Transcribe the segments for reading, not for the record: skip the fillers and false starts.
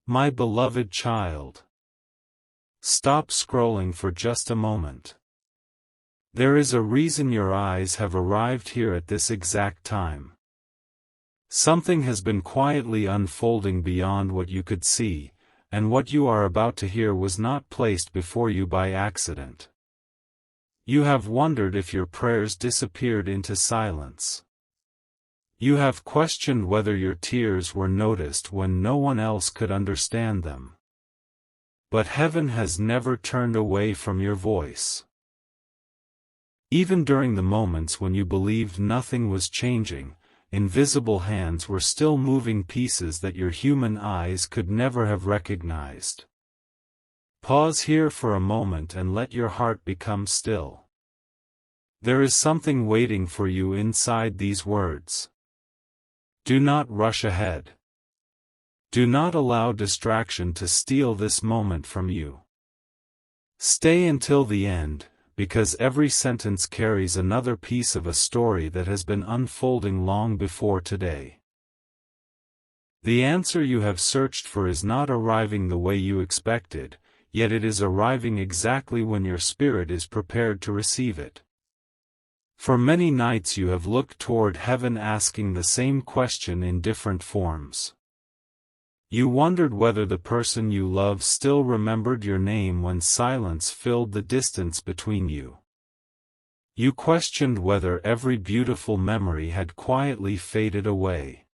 My beloved child, stop scrolling for just a moment. There is a reason your eyes have arrived here at this exact time. Something has been quietly unfolding beyond what you could see, and what you are about to hear was not placed before you by accident. You have wondered if your prayers disappeared into silence. You have questioned whether your tears were noticed when no one else could understand them. But heaven has never turned away from your voice. Even during the moments when you believed nothing was changing, invisible hands were still moving pieces that your human eyes could never have recognized. Pause here for a moment and let your heart become still. There is something waiting for you inside these words. Do not rush ahead. Do not allow distraction to steal this moment from you. Stay until the end, because every sentence carries another piece of a story that has been unfolding long before today. The answer you have searched for is not arriving the way you expected, yet it is arriving exactly when your spirit is prepared to receive it. For many nights you have looked toward heaven asking the same question in different forms. You wondered whether the person you love still remembered your name when silence filled the distance between you. You questioned whether every beautiful memory had quietly faded away.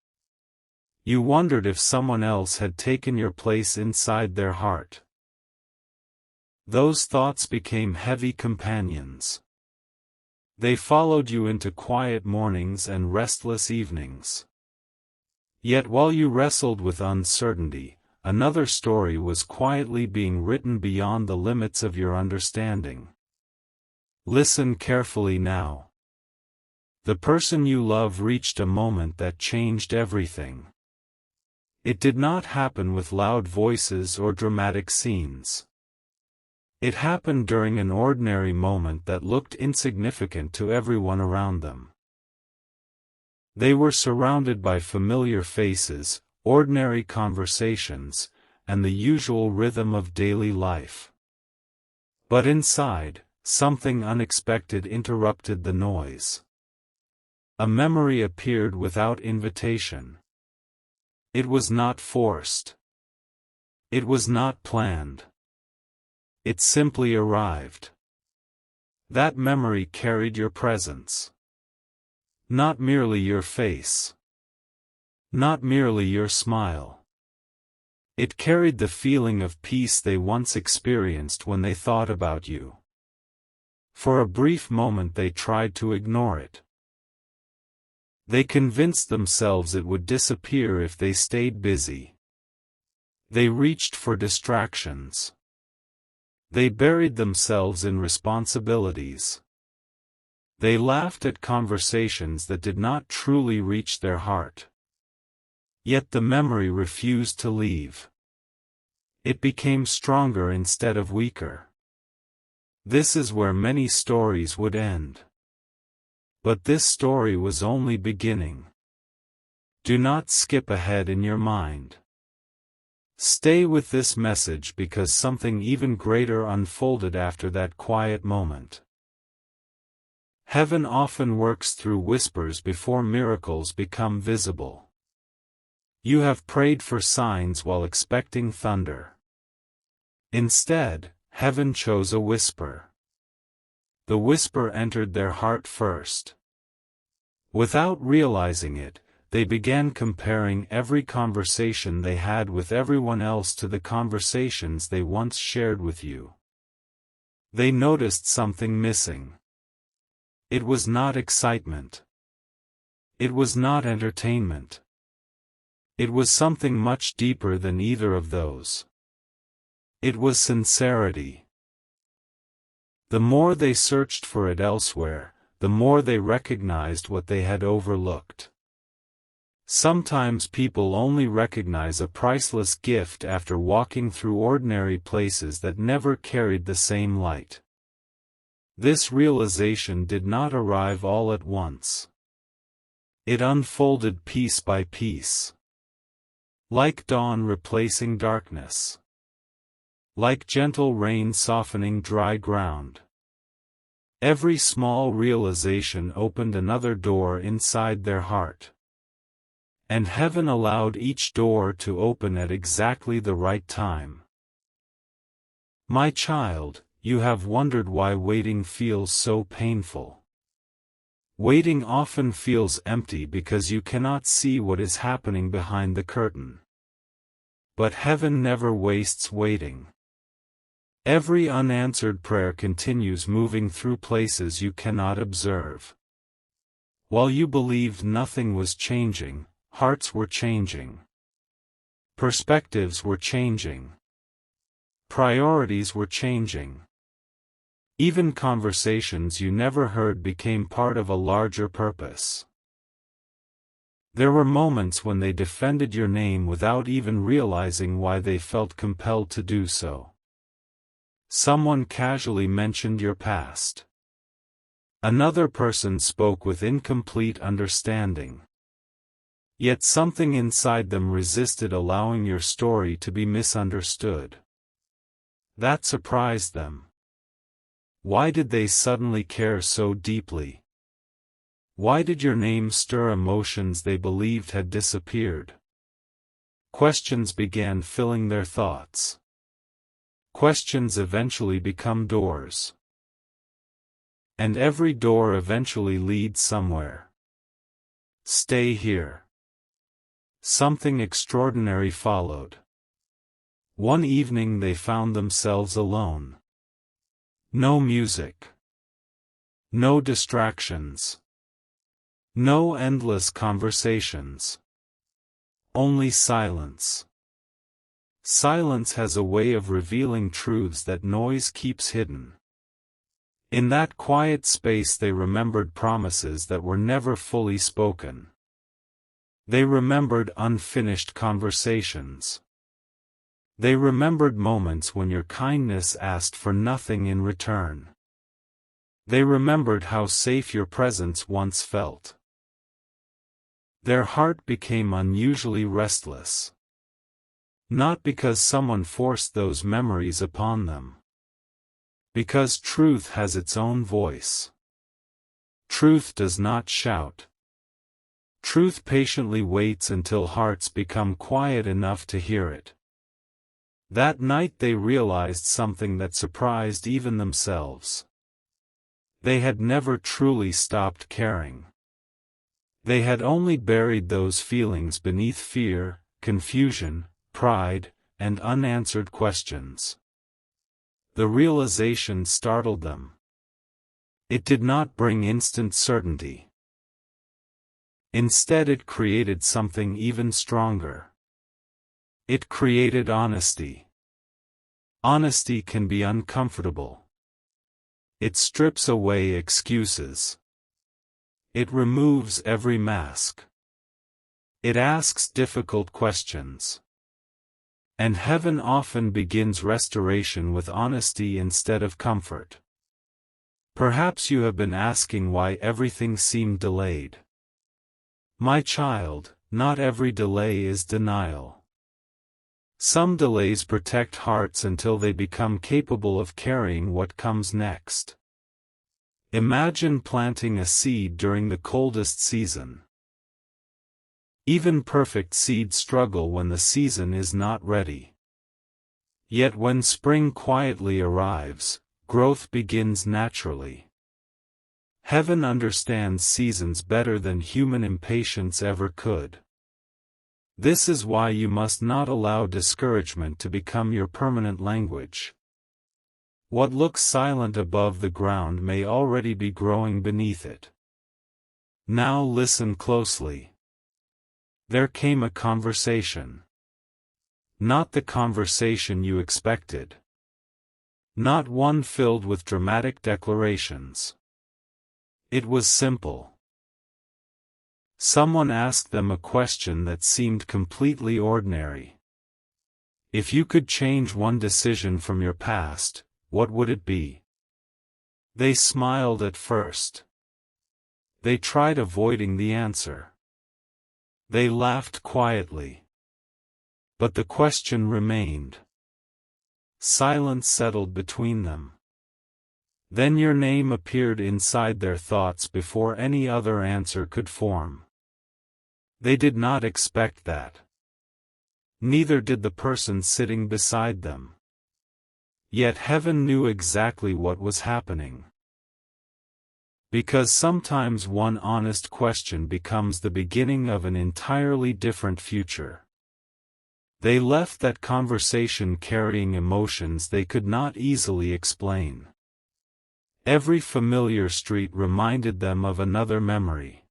You wondered if someone else had taken your place inside their heart. Those thoughts became heavy companions. They followed you into quiet mornings and restless evenings. Yet while you wrestled with uncertainty, another story was quietly being written beyond the limits of your understanding. Listen carefully now. The person you love reached a moment that changed everything. It did not happen with loud voices or dramatic scenes. It happened during an ordinary moment that looked insignificant to everyone around them. They were surrounded by familiar faces, ordinary conversations, and the usual rhythm of daily life. But inside, something unexpected interrupted the noise. A memory appeared without invitation. It was not forced. It was not planned. It simply arrived. That memory carried your presence. Not merely your face. Not merely your smile. It carried the feeling of peace they once experienced when they thought about you. For a brief moment they tried to ignore it. They convinced themselves it would disappear if they stayed busy. They reached for distractions. They buried themselves in responsibilities. They laughed at conversations that did not truly reach their heart. Yet the memory refused to leave. It became stronger instead of weaker. This is where many stories would end. But this story was only beginning. Do not skip ahead in your mind. Stay with this message because something even greater unfolded after that quiet moment. Heaven often works through whispers before miracles become visible. You have prayed for signs while expecting thunder. Instead, heaven chose a whisper. The whisper entered their heart first. Without realizing it, they began comparing every conversation they had with everyone else to the conversations they once shared with you. They noticed something missing. It was not excitement. It was not entertainment. It was something much deeper than either of those. It was sincerity. The more they searched for it elsewhere, the more they recognized what they had overlooked. Sometimes people only recognize a priceless gift after walking through ordinary places that never carried the same light. This realization did not arrive all at once. It unfolded piece by piece. Like dawn replacing darkness. Like gentle rain softening dry ground. Every small realization opened another door inside their heart. And heaven allowed each door to open at exactly the right time. My child, you have wondered why waiting feels so painful. Waiting often feels empty because you cannot see what is happening behind the curtain. But heaven never wastes waiting. Every unanswered prayer continues moving through places you cannot observe. While you believed nothing was changing, hearts were changing. Perspectives were changing. Priorities were changing. Even conversations you never heard became part of a larger purpose. There were moments when they defended your name without even realizing why they felt compelled to do so. Someone casually mentioned your past. Another person spoke with incomplete understanding. Yet something inside them resisted allowing your story to be misunderstood. That surprised them. Why did they suddenly care so deeply? Why did your name stir emotions they believed had disappeared? Questions began filling their thoughts. Questions eventually become doors. And every door eventually leads somewhere. Stay here. Something extraordinary followed. One evening they found themselves alone. No music. No distractions. No endless conversations. Only silence. Silence has a way of revealing truths that noise keeps hidden. In that quiet space they remembered promises that were never fully spoken. They remembered unfinished conversations. They remembered moments when your kindness asked for nothing in return. They remembered how safe your presence once felt. Their heart became unusually restless. Not because someone forced those memories upon them. Because truth has its own voice. Truth does not shout. Truth patiently waits until hearts become quiet enough to hear it. That night they realized something that surprised even themselves. They had never truly stopped caring. They had only buried those feelings beneath fear, confusion, pride, and unanswered questions. The realization startled them. It did not bring instant certainty. Instead it created something even stronger. It created honesty. Honesty can be uncomfortable. It strips away excuses. It removes every mask. It asks difficult questions. And heaven often begins restoration with honesty instead of comfort. Perhaps you have been asking why everything seemed delayed. My child, not every delay is denial. Some delays protect hearts until they become capable of carrying what comes next. Imagine planting a seed during the coldest season. Even perfect seeds struggle when the season is not ready. Yet when spring quietly arrives, growth begins naturally. Heaven understands seasons better than human impatience ever could. This is why you must not allow discouragement to become your permanent language. What looks silent above the ground may already be growing beneath it. Now listen closely. There came a conversation. Not the conversation you expected. Not one filled with dramatic declarations. It was simple. Someone asked them a question that seemed completely ordinary. If you could change one decision from your past, what would it be? They smiled at first. They tried avoiding the answer. They laughed quietly. But the question remained. Silence settled between them. Then your name appeared inside their thoughts before any other answer could form. They did not expect that. Neither did the person sitting beside them. Yet heaven knew exactly what was happening. Because sometimes one honest question becomes the beginning of an entirely different future. They left that conversation carrying emotions they could not easily explain. Every familiar street reminded them of another memory.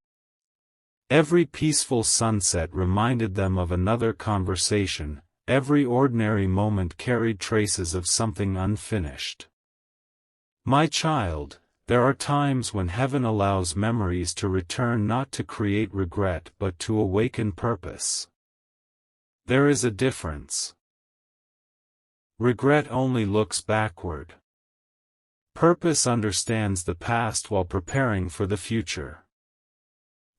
Every peaceful sunset reminded them of another conversation, every ordinary moment carried traces of something unfinished. My child, there are times when heaven allows memories to return not to create regret but to awaken purpose. There is a difference. Regret only looks backward. Purpose understands the past while preparing for the future.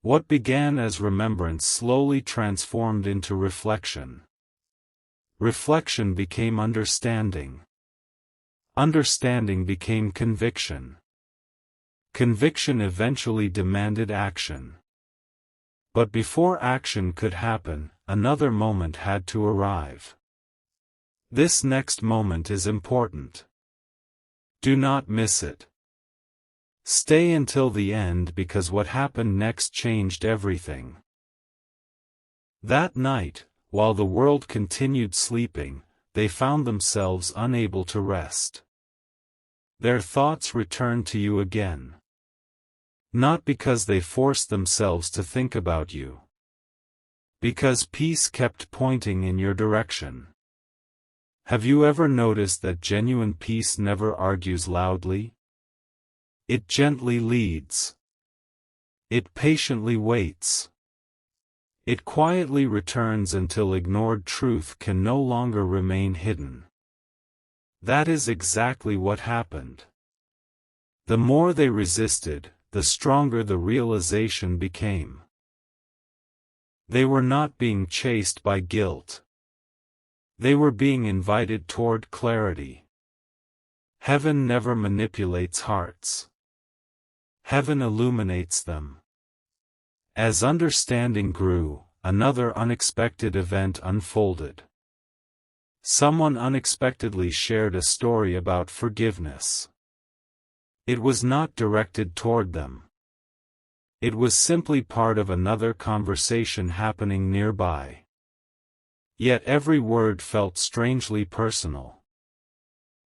What began as remembrance slowly transformed into reflection. Reflection became understanding. Understanding became conviction. Conviction eventually demanded action. But before action could happen, another moment had to arrive. This next moment is important. Do not miss it. Stay until the end because what happened next changed everything. That night, while the world continued sleeping, they found themselves unable to rest. Their thoughts returned to you again. Not because they forced themselves to think about you. Because peace kept pointing in your direction. Have you ever noticed that genuine peace never argues loudly? It gently leads. It patiently waits. It quietly returns until ignored truth can no longer remain hidden. That is exactly what happened. The more they resisted, the stronger the realization became. They were not being chased by guilt. They were being invited toward clarity. Heaven never manipulates hearts. Heaven illuminates them. As understanding grew, another unexpected event unfolded. Someone unexpectedly shared a story about forgiveness. It was not directed toward them. It was simply part of another conversation happening nearby. Yet every word felt strangely personal.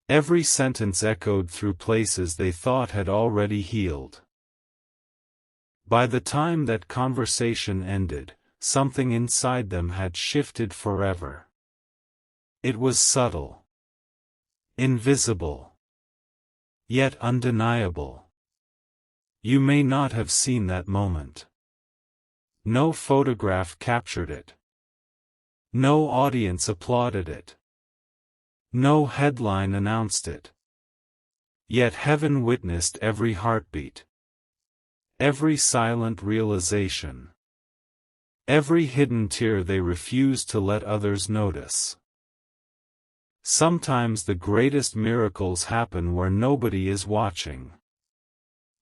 Every sentence echoed through places they thought had already healed. By the time that conversation ended, something inside them had shifted forever. It was subtle, invisible, yet undeniable. You may not have seen that moment. No photograph captured it. No audience applauded it. No headline announced it. Yet heaven witnessed every heartbeat. Every silent realization. Every hidden tear they refused to let others notice. Sometimes the greatest miracles happen where nobody is watching.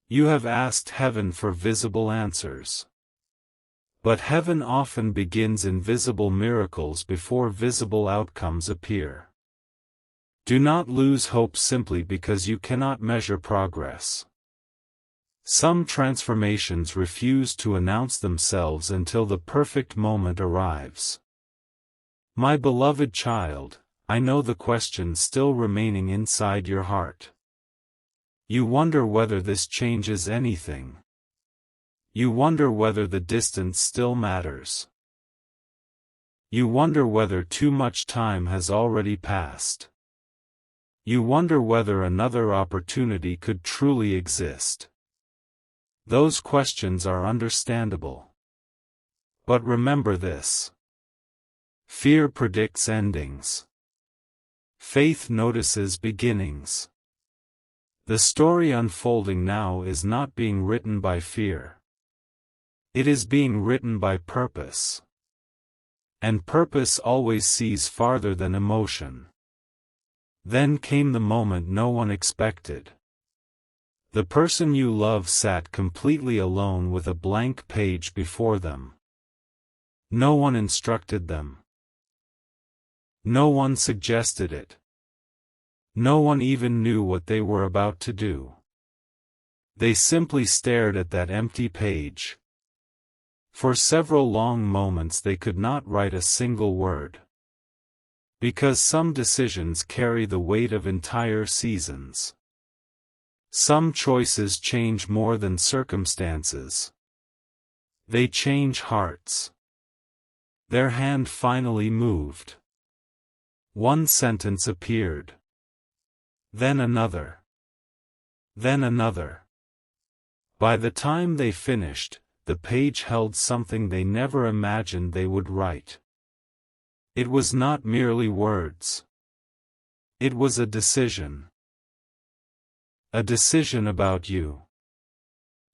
You have asked heaven for visible answers. But heaven often begins invisible miracles before visible outcomes appear. Do not lose hope simply because you cannot measure progress. Some transformations refuse to announce themselves until the perfect moment arrives. My beloved child, I know the question still remaining inside your heart. You wonder whether this changes anything. You wonder whether the distance still matters. You wonder whether too much time has already passed. You wonder whether another opportunity could truly exist. Those questions are understandable. But remember this. Fear predicts endings. Faith notices beginnings. The story unfolding now is not being written by fear. It is being written by purpose. And purpose always sees farther than emotion. Then came the moment no one expected. The person you love sat completely alone with a blank page before them. No one instructed them. No one suggested it. No one even knew what they were about to do. They simply stared at that empty page. For several long moments they could not write a single word. Because some decisions carry the weight of entire seasons. Some choices change more than circumstances. They change hearts. Their hand finally moved. One sentence appeared. Then another. Then another. By the time they finished, the page held something they never imagined they would write. It was not merely words. It was a decision. A decision about you.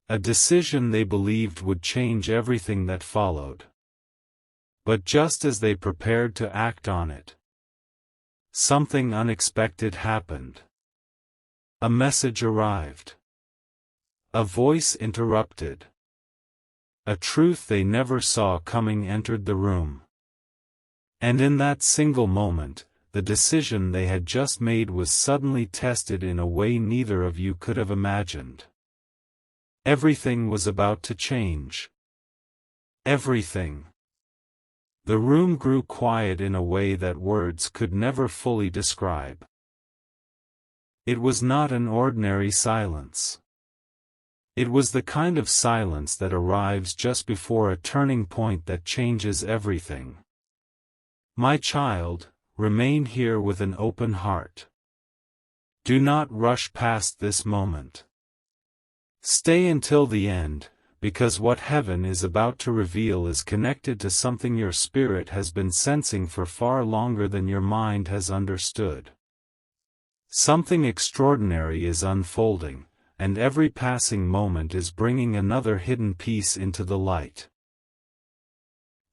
A decision they believed would change everything that followed. But just as they prepared to act on it, something unexpected happened. A message arrived. A voice interrupted. A truth they never saw coming entered the room. And in that single moment, the decision they had just made was suddenly tested in a way neither of you could have imagined. Everything was about to change. Everything. The room grew quiet in a way that words could never fully describe. It was not an ordinary silence. It was the kind of silence that arrives just before a turning point that changes everything. My child, remain here with an open heart. Do not rush past this moment. Stay until the end, because what heaven is about to reveal is connected to something your spirit has been sensing for far longer than your mind has understood. Something extraordinary is unfolding, and every passing moment is bringing another hidden piece into the light.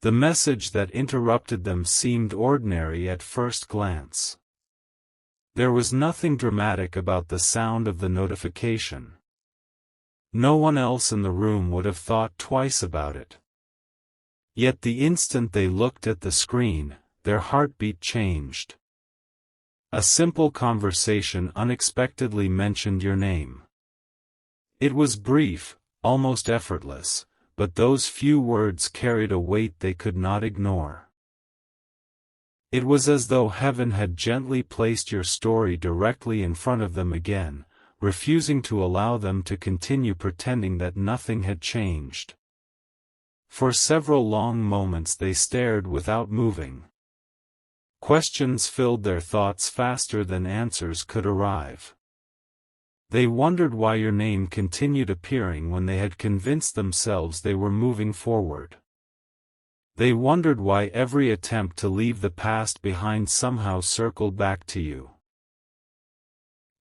The message that interrupted them seemed ordinary at first glance. There was nothing dramatic about the sound of the notification. No one else in the room would have thought twice about it. Yet the instant they looked at the screen, their heartbeat changed. A simple conversation unexpectedly mentioned your name. It was brief, almost effortless, but those few words carried a weight they could not ignore. It was as though heaven had gently placed your story directly in front of them again, refusing to allow them to continue pretending that nothing had changed. For several long moments they stared without moving. Questions filled their thoughts faster than answers could arrive. They wondered why your name continued appearing when they had convinced themselves they were moving forward. They wondered why every attempt to leave the past behind somehow circled back to you.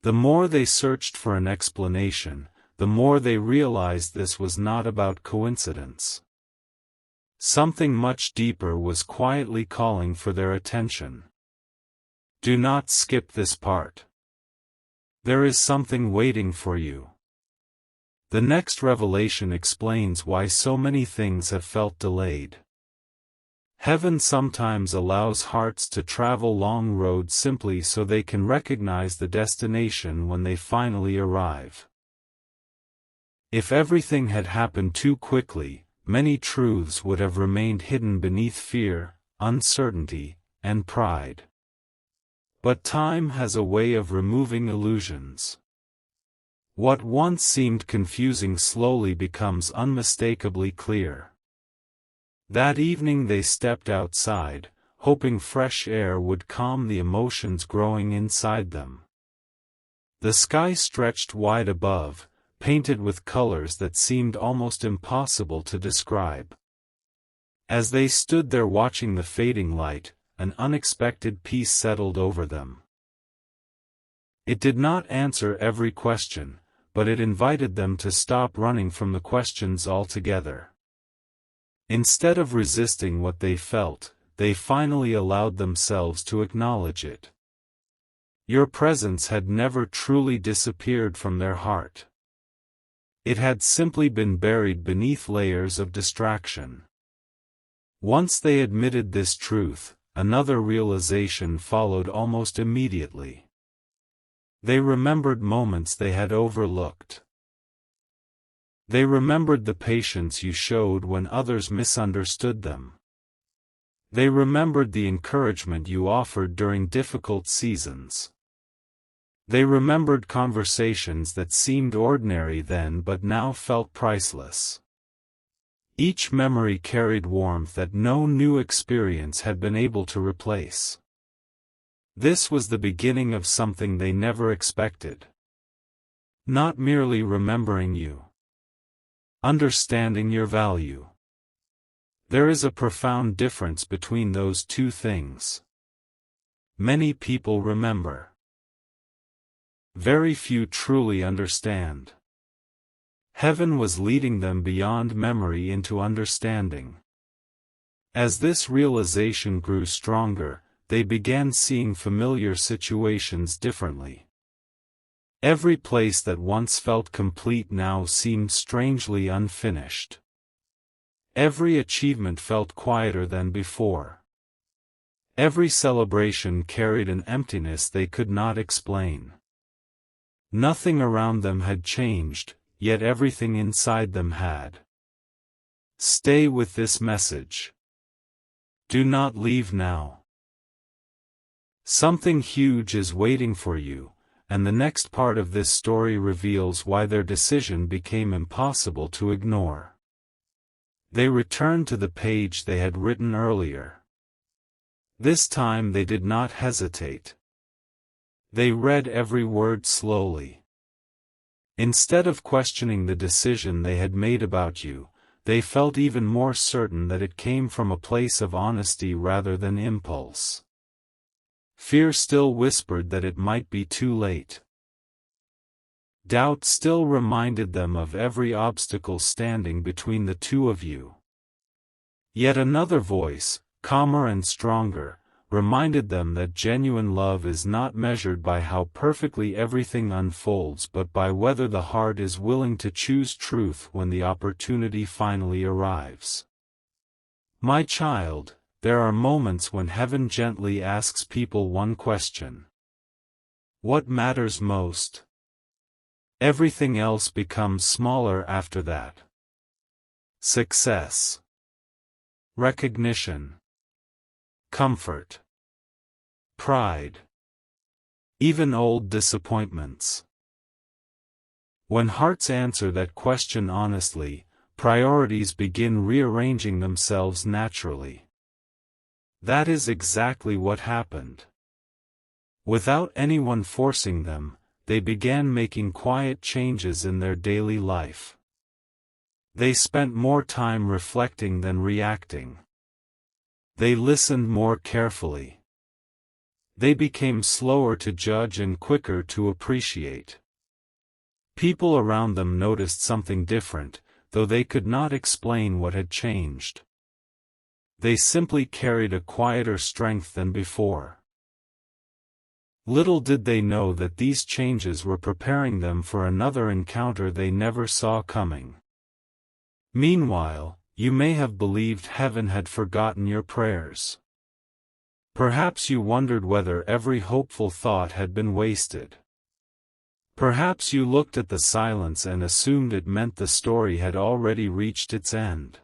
The more they searched for an explanation, the more they realized this was not about coincidence. Something much deeper was quietly calling for their attention. Do not skip this part. There is something waiting for you. The next revelation explains why so many things have felt delayed. Heaven sometimes allows hearts to travel long roads simply so they can recognize the destination when they finally arrive. If everything had happened too quickly, many truths would have remained hidden beneath fear, uncertainty, and pride. But time has a way of removing illusions. What once seemed confusing slowly becomes unmistakably clear. That evening they stepped outside, hoping fresh air would calm the emotions growing inside them. The sky stretched wide above, painted with colors that seemed almost impossible to describe. As they stood there watching the fading light, an unexpected peace settled over them. It did not answer every question, but it invited them to stop running from the questions altogether. Instead of resisting what they felt, they finally allowed themselves to acknowledge it. Your presence had never truly disappeared from their heart. It had simply been buried beneath layers of distraction. Once they admitted this truth, another realization followed almost immediately. They remembered moments they had overlooked. They remembered the patience you showed when others misunderstood them. They remembered the encouragement you offered during difficult seasons. They remembered conversations that seemed ordinary then but now felt priceless. Each memory carried warmth that no new experience had been able to replace. This was the beginning of something they never expected. Not merely remembering you. Understanding your value. There is a profound difference between those two things. Many people remember. Very few truly understand. Heaven was leading them beyond memory into understanding. As this realization grew stronger, they began seeing familiar situations differently. Every place that once felt complete now seemed strangely unfinished. Every achievement felt quieter than before. Every celebration carried an emptiness they could not explain. Nothing around them had changed, yet everything inside them had. Stay with this message. Do not leave now. Something huge is waiting for you, and the next part of this story reveals why their decision became impossible to ignore. They returned to the page they had written earlier. This time they did not hesitate. They read every word slowly. Instead of questioning the decision they had made about you, they felt even more certain that it came from a place of honesty rather than impulse. Fear still whispered that it might be too late. Doubt still reminded them of every obstacle standing between the two of you. Yet another voice, calmer and stronger, reminded them that genuine love is not measured by how perfectly everything unfolds but by whether the heart is willing to choose truth when the opportunity finally arrives. My child, there are moments when heaven gently asks people one question. What matters most? Everything else becomes smaller after that. Success. Recognition. Comfort. Pride. Even old disappointments. When hearts answer that question honestly, priorities begin rearranging themselves naturally. That is exactly what happened. Without anyone forcing them, they began making quiet changes in their daily life. They spent more time reflecting than reacting. They listened more carefully. They became slower to judge and quicker to appreciate. People around them noticed something different, though they could not explain what had changed. They simply carried a quieter strength than before. Little did they know that these changes were preparing them for another encounter they never saw coming. Meanwhile, you may have believed heaven had forgotten your prayers. Perhaps you wondered whether every hopeful thought had been wasted. Perhaps you looked at the silence and assumed it meant the story had already reached its end.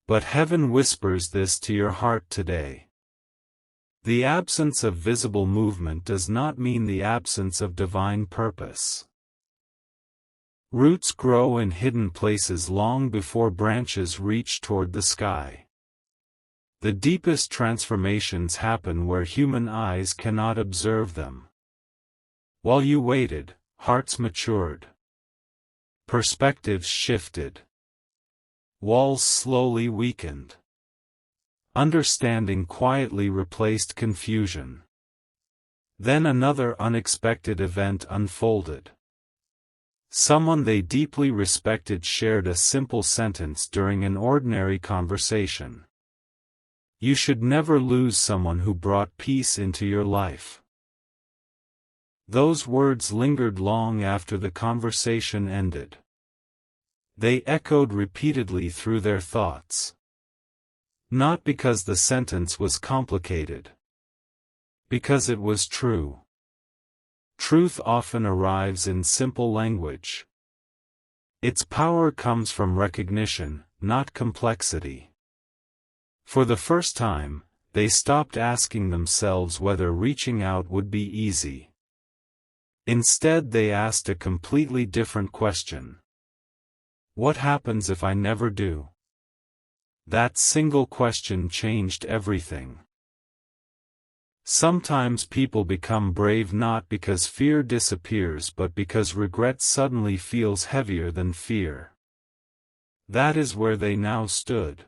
But heaven whispers this to your heart today. The absence of visible movement does not mean the absence of divine purpose. Roots grow in hidden places long before branches reach toward the sky. The deepest transformations happen where human eyes cannot observe them. While you waited, hearts matured. Perspectives shifted. Walls slowly weakened. Understanding quietly replaced confusion. Then another unexpected event unfolded. Someone they deeply respected shared a simple sentence during an ordinary conversation. You should never lose someone who brought peace into your life. Those words lingered long after the conversation ended. They echoed repeatedly through their thoughts. Not because the sentence was complicated. Because it was true. Truth often arrives in simple language. Its power comes from recognition, not complexity. For the first time, they stopped asking themselves whether reaching out would be easy. Instead, they asked a completely different question. What happens if I never do? That single question changed everything. Sometimes people become brave not because fear disappears but because regret suddenly feels heavier than fear. That is where they now stood.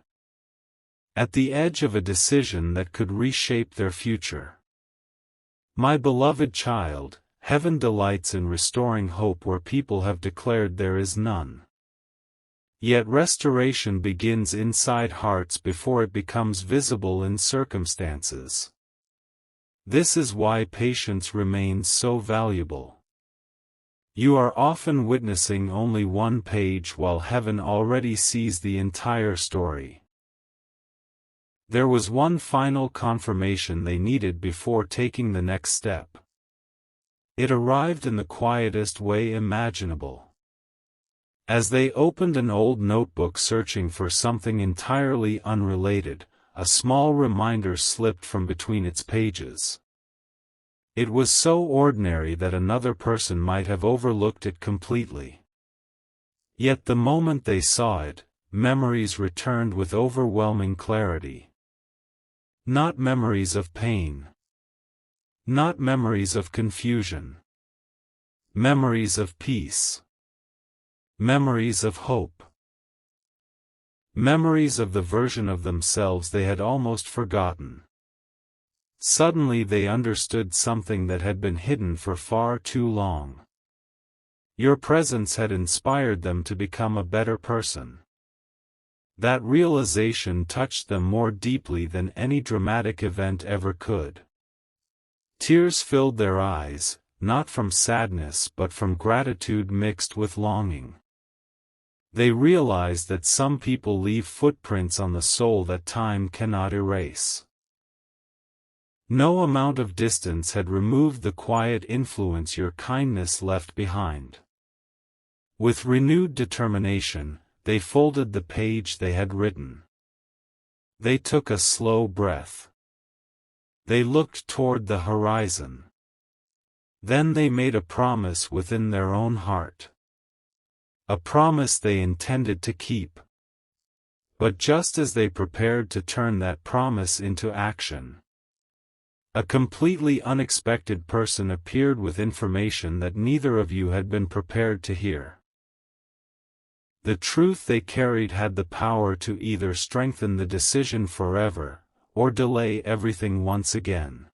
At the edge of a decision that could reshape their future. My beloved child, heaven delights in restoring hope where people have declared there is none. Yet restoration begins inside hearts before it becomes visible in circumstances. This is why patience remains so valuable. You are often witnessing only one page while heaven already sees the entire story. There was one final confirmation they needed before taking the next step. It arrived in the quietest way imaginable. As they opened an old notebook searching for something entirely unrelated, a small reminder slipped from between its pages. It was so ordinary that another person might have overlooked it completely. Yet the moment they saw it, memories returned with overwhelming clarity. Not memories of pain. Not memories of confusion. Memories of peace. Memories of hope. Memories of the version of themselves they had almost forgotten. Suddenly they understood something that had been hidden for far too long. Your presence had inspired them to become a better person. That realization touched them more deeply than any dramatic event ever could. Tears filled their eyes, not from sadness but from gratitude mixed with longing. They realized that some people leave footprints on the soul that time cannot erase. No amount of distance had removed the quiet influence your kindness left behind. With renewed determination, they folded the page they had written. They took a slow breath. They looked toward the horizon. Then they made a promise within their own heart. A promise they intended to keep. But just as they prepared to turn that promise into action, a completely unexpected person appeared with information that neither of you had been prepared to hear. The truth they carried had the power to either strengthen the decision forever, or delay everything once again.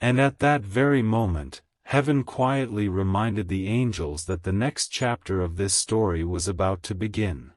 And at that very moment, heaven quietly reminded the angels that the next chapter of this story was about to begin.